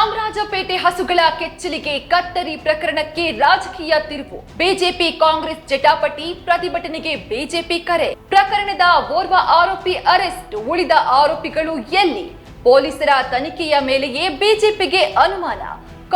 ಚಾಮರಾಜಪೇಟೆ ಹಸುಗಳ ಕೆಚ್ಚಲಿಗೆ ಕತ್ತರಿ ಪ್ರಕರಣಕ್ಕೆ ರಾಜಕೀಯ ತಿರುವು. ಬಿಜೆಪಿ ಕಾಂಗ್ರೆಸ್ ಜಟಾಪಟಿ, ಪ್ರತಿಭಟನೆಗೆ ಬಿಜೆಪಿ ಕರೆ. ಪ್ರಕರಣದ ಓರ್ವ ಆರೋಪಿ ಅರೆಸ್ಟ್, ಉಳಿದ ಆರೋಪಿಗಳು ಎಲ್ಲಿ? ಪೊಲೀಸರ ತನಿಖೆಯ ಮೇಲೆಯೇ ಬಿಜೆಪಿಗೆ ಅನುಮಾನ.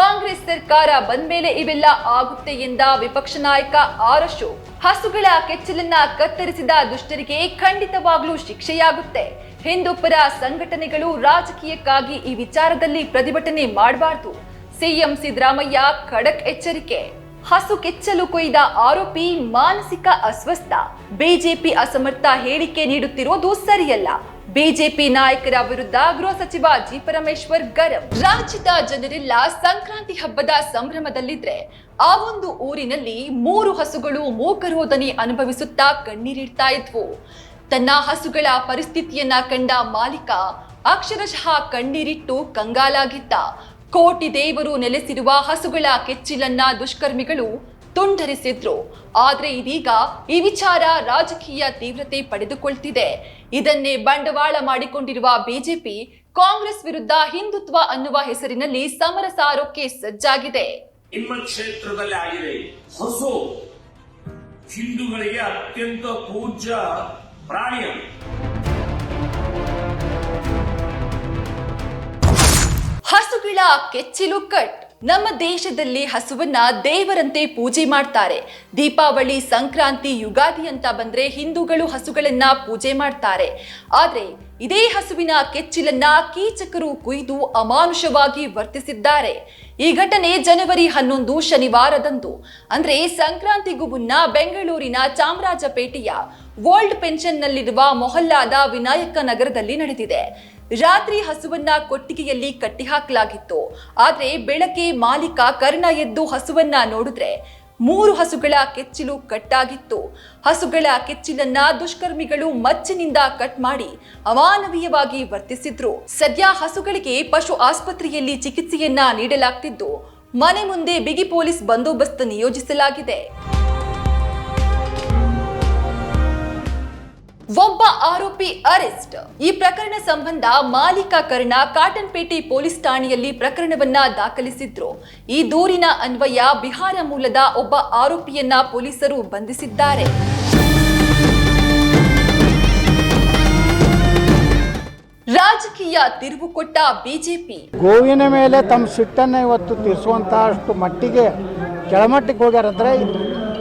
ಕಾಂಗ್ರೆಸ್ ಸರ್ಕಾರ ಬಂದ ಮೇಲೆ ಇವೆಲ್ಲ ಆಗುತ್ತೆ ಎಂದ ವಿಪಕ್ಷ ನಾಯಕ ಆರ್ ಅಶೋಕ್. ಹಸುಗಳ ಕೆಚ್ಚಲನ್ನ ಕತ್ತರಿಸಿದ ದುಷ್ಟರಿಗೆ ಖಂಡಿತವಾಗ್ಲೂ ಶಿಕ್ಷೆಯಾಗುತ್ತೆ. ಹಿಂದೂಪರ ಸಂಘಟನೆಗಳು ರಾಜಕೀಯಕ್ಕಾಗಿ ಈ ವಿಚಾರದಲ್ಲಿ ಪ್ರತಿಭಟನೆ ಮಾಡಬಾರದು. ಸಿಎಂ ಸಿದ್ದರಾಮಯ್ಯ ಖಡಕ್ ಎಚ್ಚರಿಕೆ. ಹಸು ಕೆಚ್ಚಲು ಕೊಯ್ದ ಆರೋಪಿ ಮಾನಸಿಕ ಅಸ್ವಸ್ಥ. ಬಿಜೆಪಿ ಅಸಮರ್ಥ ಹೇಳಿಕೆ ನೀಡುತ್ತಿರುವುದು ಸರಿಯಲ್ಲ. ಬಿಜೆಪಿ ನಾಯಕರ ವಿರುದ್ಧ ಗೃಹ ಸಚಿವ ಜಿ ಪರಮೇಶ್ವರ್ ಗರಂ. ರಾಜ್ಯದ ಜನರೆಲ್ಲ ಸಂಕ್ರಾಂತಿ ಹಬ್ಬದ ಸಂಭ್ರಮದಲ್ಲಿದ್ರೆ ಆ ಒಂದು ಊರಿನಲ್ಲಿ 3 ಹಸುಗಳು ಮೂಕರೋಧನೆ ಅನುಭವಿಸುತ್ತಾ ಕಣ್ಣೀರಿಡ್ತಾ ಇದ್ವು. ತನ್ನ ಹಸುಗಳ ಪರಿಸ್ಥಿತಿಯನ್ನ ಕಂಡ ಮಾಲೀಕ ಅಕ್ಷರಶಃ ಕಣ್ಣೀರಿಟ್ಟು ಕಂಗಾಲಾಗಿದ್ದ. ಕೋಟಿ ದೇವರು ನೆಲೆಸಿರುವ ಹಸುಗಳ ಕೆಚ್ಚಿಲನ್ನ ದುಷ್ಕರ್ಮಿಗಳು ತುಂಡರಿಸಿದ್ರು. ಆದ್ರೆ ಇದೀಗ ಈ ವಿಚಾರ ರಾಜಕೀಯ ತೀವ್ರತೆ ಪಡೆದುಕೊಳ್ತಿದೆ. ಇದನ್ನೇ ಬಂಡವಾಳ ಮಾಡಿಕೊಂಡಿರುವ ಬಿಜೆಪಿ ಕಾಂಗ್ರೆಸ್ ವಿರುದ್ಧ ಹಿಂದುತ್ವ ಅನ್ನುವ ಹೆಸರಿನಲ್ಲಿ ಸಮರ ಸಾರೋಕೆ ಸಜ್ಜಾಗಿದೆ. ನಿಮ್ಮ ಕ್ಷೇತ್ರದಲ್ಲಿ ಆಗಿದೆ. ಹಸು ಹಿಂದೂಗಳಿಗೆ ಅತ್ಯಂತ ಪೂಜ್ಯ ಪ್ರಾಣಿ. ಹಸುಗಳ ಕೆಚ್ಚಿಲು ಕಟ್. ನಮ್ಮ ದೇಶದಲ್ಲಿ ಹಸುವನ್ನ ದೇವರಂತೆ ಪೂಜೆ ಮಾಡ್ತಾರೆ. ದೀಪಾವಳಿ, ಸಂಕ್ರಾಂತಿ, ಯುಗಾದಿ ಅಂತ ಬಂದ್ರೆ ಹಿಂದೂಗಳು ಹಸುಗಳನ್ನ ಪೂಜೆ ಮಾಡ್ತಾರೆ. ಆದ್ರೆ ಇದೇ ಹಸುವಿನ ಕೆಚ್ಚಿಲನ್ನ ಕೀಚಕರು ಕುಯ್ದು ಅಮಾನುಷವಾಗಿ ವರ್ತಿಸಿದ್ದಾರೆ. ಈ ಘಟನೆ ಜನವರಿ 11 ಶನಿವಾರದಂದು, ಅಂದ್ರೆ ಸಂಕ್ರಾಂತಿಗೂ ಮುನ್ನ ಬೆಂಗಳೂರಿನ ಚಾಮರಾಜಪೇಟೆಯ ಓಲ್ಡ್ ಪೆನ್ಷನ್ ನಲ್ಲಿರುವ ಮೊಹಲ್ಲಾದ ವಿನಾಯಕ ನಗರದಲ್ಲಿ ನಡೆದಿದೆ. ರಾತ್ರಿ ಹಸುವನ್ನ ಕೊಟ್ಟಿಗೆಯಲ್ಲಿ ಕಟ್ಟಿಹಾಕಲಾಗಿತ್ತು. ಆದ್ರೆ ಬೆಳಗ್ಗೆ ಮಾಲೀಕ ಕರ್ಣ ಎದ್ದು ಹಸುವನ್ನ ನೋಡಿದ್ರೆ 3 ಹಸುಗಳ ಕೆಚ್ಚಿಲು ಕಟ್ಟಾಗಿತ್ತು. ಹಸುಗಳ ಕೆಚ್ಚಿಲನ್ನ ದುಷ್ಕರ್ಮಿಗಳು ಮಚ್ಚಿನಿಂದ ಕಟ್ ಮಾಡಿ ಅಮಾನವೀಯವಾಗಿ ವರ್ತಿಸಿದ್ರು. ಸದ್ಯ ಹಸುಗಳಿಗೆ ಪಶು ಆಸ್ಪತ್ರೆಯಲ್ಲಿ ಚಿಕಿತ್ಸೆಯನ್ನ ನೀಡಲಾಗ್ತಿದ್ದು, ಮನೆ ಮುಂದೆ ಬಿಗಿ ಪೊಲೀಸ್ ಬಂದೋಬಸ್ತ್ ನಿಯೋಜಿಸಲಾಗಿದೆ. ಒಬ್ಬ ಆರೋಪಿ ಅರೆಸ್ಟ್. ಈ ಪ್ರಕರಣ ಸಂಬಂಧ ಮಾಲೀಕ ಕರ್ಣ ಕಾಟನ್ಪೇಟೆ ಪೊಲೀಸ್ ಠಾಣೆಯಲ್ಲಿ ಪ್ರಕರಣವನ್ನ ದಾಖಲಿಸಿದ್ರು. ಈ ದೂರಿನ ಅನ್ವಯ ಬಿಹಾರ ಮೂಲದ ಒಬ್ಬ ಆರೋಪಿಯನ್ನ ಪೊಲೀಸರು ಬಂಧಿಸಿದ್ದಾರೆ. ರಾಜಕೀಯ ತಿರುವು ಕೊಟ್ಟ ಬಿಜೆಪಿ. ಗೋವಿನ ಮೇಲೆ ತಮ್ಮ ಸಿಟ್ಟನ್ನು ಇವತ್ತು ತೀರಿಸುವಂತಹಷ್ಟು ಮಟ್ಟಿಗೆ ಕೆಳಮಟ್ಟಕ್ಕೆ ಹೋಗ್ಯಾರಂದ್ರೆ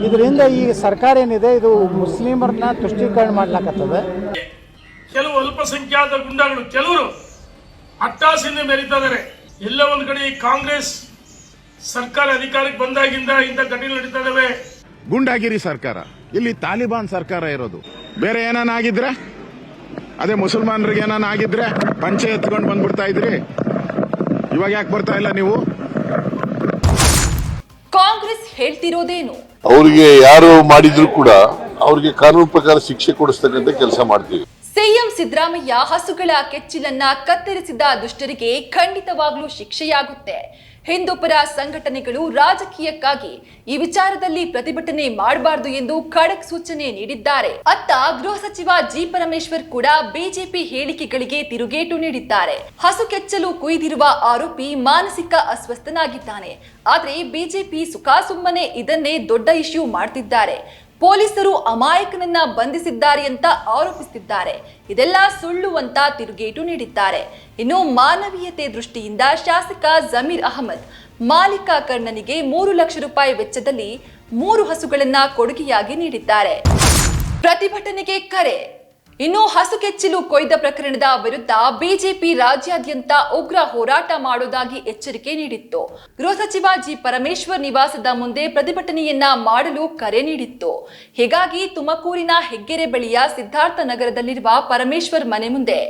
ಇದರಿಂದ ಈ ಸರ್ಕಾರ ಏನಿದೆ ಇದು ಮುಸ್ಲಿಮರನ್ನ ತುಷ್ಟೀಕರಣ ಮಾಡ್ಲಾಕತ್ತದ. ಕೆಲವು ಅಲ್ಪಸಂಖ್ಯಾತ ಗುಂಡಾಗಳು ಕೆಲವರು ಅಟ್ಟಾಸೆಯಿಂದ ಮೆರೀತಾ ಇದ್ದಾರೆ. ಎಲ್ಲ ಒಂದು ಕಡೆ ಈ ಕಾಂಗ್ರೆಸ್ ಸರ್ಕಾರ ಅಧಿಕಾರಕ್ಕೆ ಬಂದಾಗಿಂದ ಇಂಥ ಘಟನೆ ನಡೀತಾ ಇದಾವೆ. ಗುಂಡಾಗಿರಿ ಸರ್ಕಾರ, ಇಲ್ಲಿ ತಾಲಿಬಾನ್ ಸರ್ಕಾರ ಇರೋದು. ಬೇರೆ ಏನಾಗಿದ್ರೆ ಅದೇ ಮುಸಲ್ಮಾನರಿಗೆ ಏನಾಗಿದ್ರೆ ಪಂಚೆ ಎತ್ಕೊಂಡು ಬಂದ್ಬಿಡ್ತಾ ಇದ್ರಿ. ಇವಾಗ ಯಾಕೆ ಬರ್ತಾ ಇಲ್ಲ ನೀವು? ಕಾಂಗ್ರೆಸ್ ಹೇಳ್ತಿರೋದೇನು? ಅವರಿಗೆ ಯಾರು ಮಾಡಿದ್ರು ಕೂಡ ಅವರಿಗೆ ಕಾನೂನು ಪ್ರಕಾರ ಶಿಕ್ಷೆ ಕೊಡಿಸ್ತಕ್ಕಂಥ ಕೆಲಸ ಮಾಡ್ತೀವಿ. ಸಿಎಂ ಸಿದ್ದರಾಮಯ್ಯ ಹಸುಗಳ ಕೆಚ್ಚಿಲನ್ನ ಕತ್ತರಿಸಿದ ದುಷ್ಟರಿಗೆ ಖಂಡಿತವಾಗ್ಲೂ ಶಿಕ್ಷೆಯಾಗುತ್ತೆ. ಹಿಂದೂಪರ ಸಂಘಟನೆಗಳು ರಾಜಕೀಯಕ್ಕಾಗಿ ಈ ವಿಚಾರದಲ್ಲಿ ಪ್ರತಿಭಟನೆ ಮಾಡಬಾರದು ಎಂದು ಖಡಕ್ ಸೂಚನೆ ನೀಡಿದ್ದಾರೆ. ಅತ್ತ ಗೃಹ ಸಚಿವ ಜಿ ಪರಮೇಶ್ವರ್ ಕೂಡ ಬಿಜೆಪಿ ಹೇಳಿಕೆಗಳಿಗೆ ತಿರುಗೇಟು ನೀಡಿದ್ದಾರೆ. ಹಸು ಕೆಚ್ಚಲು ಕುಯ್ದಿರುವ ಆರೋಪಿ ಮಾನಸಿಕ ಅಸ್ವಸ್ಥನಾಗಿದ್ದಾನೆ. ಆದ್ರೆ ಬಿಜೆಪಿ ಸುಖಾಸುಮ್ಮನೆ ಇದನ್ನೇ ದೊಡ್ಡ ಇಶ್ಯೂ ಮಾಡ್ತಿದ್ದಾರೆ. ಪೊಲೀಸರು ಅಮಾಯಕನನ್ನ ಬಂಧಿಸಿದ್ದಾರೆ ಅಂತ ಆರೋಪಿಸುತ್ತಿದ್ದಾರೆ. ಇದೆಲ್ಲ ಸುಳ್ಳು ಅಂತ ತಿರುಗೇಟು ನೀಡಿದ್ದಾರೆ. ಇನ್ನು ಮಾನವೀಯತೆ ದೃಷ್ಟಿಯಿಂದ ಶಾಸಕ ಜಮೀರ್ ಅಹಮದ್ ಮಾಲೀಕ ಕರ್ಣನಿಗೆ 3 ಲಕ್ಷ ರೂಪಾಯಿ ವೆಚ್ಚದಲ್ಲಿ 3 ಹಸುಗಳನ್ನ ಕೊಡುಗೆಯಾಗಿ ನೀಡಿದ್ದಾರೆ. ಪ್ರತಿಭಟನೆಗೆ ಕರೆ. ಇನ್ನು ಹಸು ಕೆಚ್ಚಲು ಕೊಯ್ದ ಪ್ರಕರಣದ ವಿರುದ್ಧ ಬಿಜೆಪಿ ರಾಜ್ಯಾದ್ಯಂತ ಉಗ್ರ ಹೋರಾಟ ಮಾಡುವುದಾಗಿ ಎಚ್ಚರಿಕೆ ನೀಡಿತ್ತು. ಗೃಹ ಸಚಿವ ಜಿ ಪರಮೇಶ್ವರ್ ನಿವಾಸದ ಮುಂದೆ ಪ್ರತಿಭಟನೆಯನ್ನ ಮಾಡಲು ಕರೆ ನೀಡಿತ್ತು. ಹೀಗಾಗಿ ತುಮಕೂರಿನ ಹೆಗ್ಗೆರೆ ಬಳಿಯ ಸಿದ್ಧಾರ್ಥ ನಗರದಲ್ಲಿರುವ ಪರಮೇಶ್ವರ್ ಮನೆ ಮುಂದೆ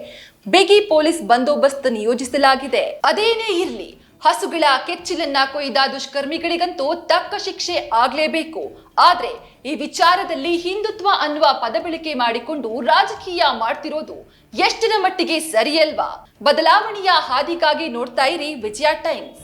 ಬಿಗಿ ಪೊಲೀಸ್ ಬಂದೋಬಸ್ತ್ ನಿಯೋಜಿಸಲಾಗಿದೆ. ಅದೇನೇ ಇರಲಿ, ಹಸುಗಳ ಕೆಚ್ಚಿಲನ್ನ ಕೊಯ್ದ ದುಷ್ಕರ್ಮಿಗಳಿಗಂತೂ ತಕ್ಕ ಶಿಕ್ಷೆ ಆಗ್ಲೇಬೇಕು. ಆದ್ರೆ ಈ ವಿಚಾರದಲ್ಲಿ ಹಿಂದುತ್ವ ಅನ್ನುವ ಪದ ಬಳಕೆ ಮಾಡಿಕೊಂಡು ರಾಜಕೀಯ ಮಾಡ್ತಿರೋದು ಎಷ್ಟರ ಮಟ್ಟಿಗೆ ಸರಿಯಲ್ವಾ? ಬದಲಾವಣೆಯ ಹಾದಿಗಾಗಿ ನೋಡ್ತಾ ಇರಿ ವಿಜಯ ಟೈಮ್ಸ್.